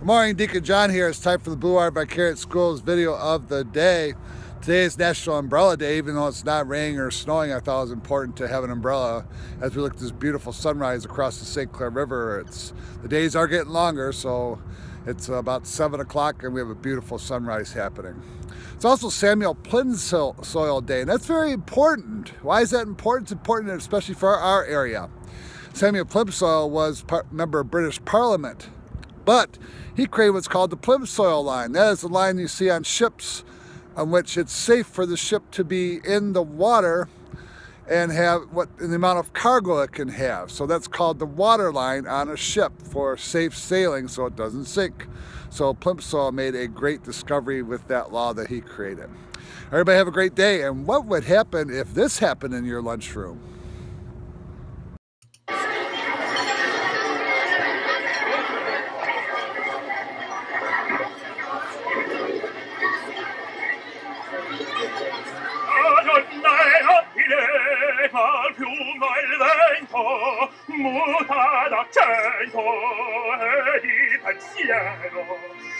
Good morning, Deacon John here. It's time for the Blue Water by Carrot Schools video of the day. Today is National Umbrella Day. Even though it's not raining or snowing, I thought it was important to have an umbrella as we look at this beautiful sunrise across the St. Clair River. The days are getting longer, so it's about 7 o'clock and we have a beautiful sunrise happening. It's also Samuel Plimsoll Day, and that's very important. Why is that important? It's important especially for our area. Samuel Plimsoll was a member of British Parliament, but he created what's called the Plimsoll line. That is the line you see on ships on which it's safe for the ship to be in the water and have the amount of cargo it can have. So that's called the water line on a ship for safe sailing so it doesn't sink. So Plimsoll made a great discovery with that law that he created. Everybody have a great day. And what would happen if this happened in your lunchroom? Al fiume il vento muta d'accento e di pensiero,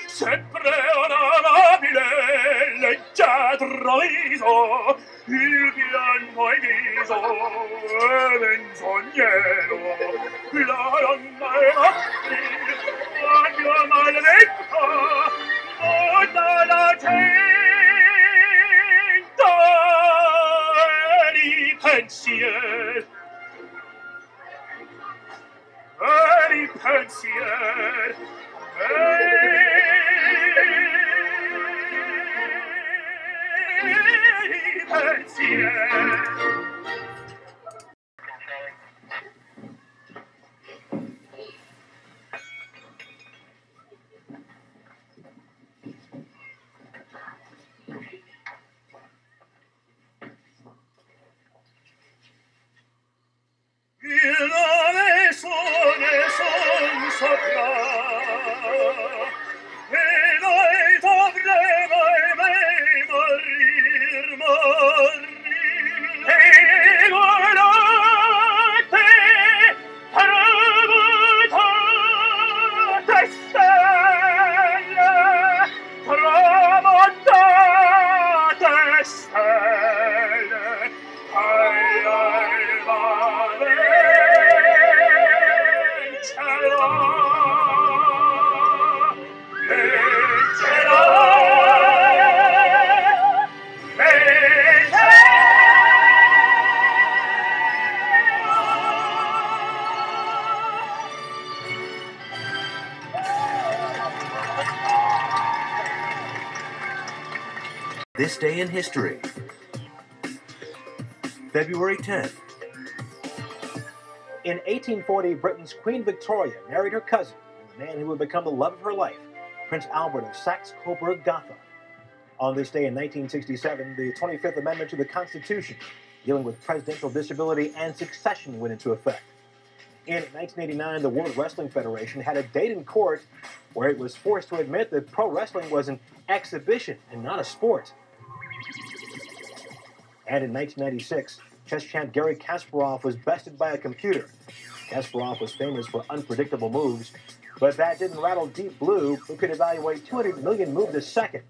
sempre onorabile, leggiadro viso, il pianto è viso e menzognero, la donna è matti, quando maledetta, muta d'accento pensier e pensier e pensier. This day in history. February 10th. In 1840, Britain's Queen Victoria married her cousin, the man who would become the love of her life, Prince Albert of Saxe-Coburg-Gotha. On this day in 1967, the 25th Amendment to the Constitution, dealing with presidential disability and succession, went into effect. In 1989, the World Wrestling Federation had a date in court where it was forced to admit that pro wrestling was an exhibition and not a sport. And in 1996, chess champ Garry Kasparov was bested by a computer. Kasparov was famous for unpredictable moves, but that didn't rattle Deep Blue, who could evaluate 200 million moves a second.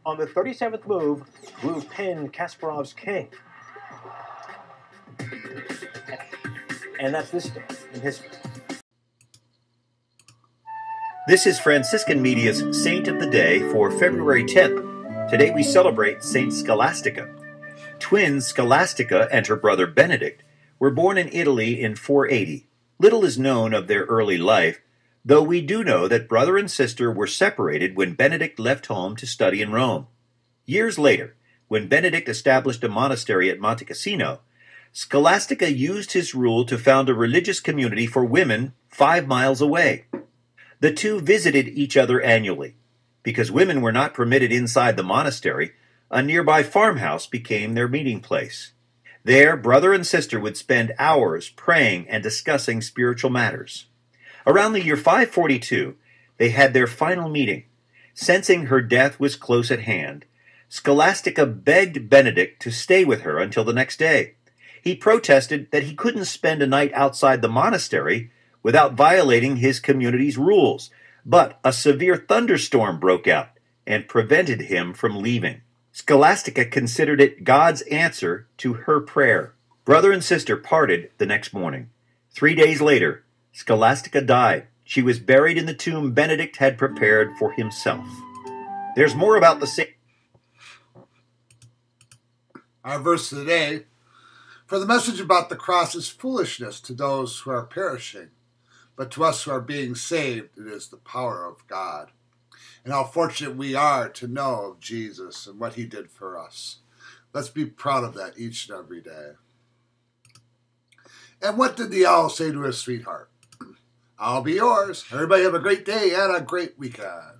On the 37th move, Blue pinned Kasparov's king. And that's this day in history. This is Franciscan Media's Saint of the Day for February 10th. Today we celebrate Saint Scholastica. Twins Scholastica and her brother Benedict were born in Italy in 480. Little is known of their early life, though we do know that brother and sister were separated when Benedict left home to study in Rome. Years later, when Benedict established a monastery at Monte Cassino, Scholastica used his rule to found a religious community for women 5 miles away. The two visited each other annually. Because women were not permitted inside the monastery, a nearby farmhouse became their meeting place. There, brother and sister would spend hours praying and discussing spiritual matters. Around the year 542, they had their final meeting. Sensing her death was close at hand, Scholastica begged Benedict to stay with her until the next day. He protested that he couldn't spend a night outside the monastery without violating his community's rules, But a severe thunderstorm broke out and prevented him from leaving. Scholastica considered it God's answer to her prayer. Brother and sister parted the next morning. 3 days later, Scholastica died. She was buried in the tomb Benedict had prepared for himself. There's more about the saint. Our verse of the day: for the message about the cross is foolishness to those who are perishing, but to us who are being saved, it is the power of God. And how fortunate we are to know of Jesus and what he did for us. Let's be proud of that each and every day. And what did the owl say to his sweetheart? I'll be yours. Everybody have a great day and a great weekend.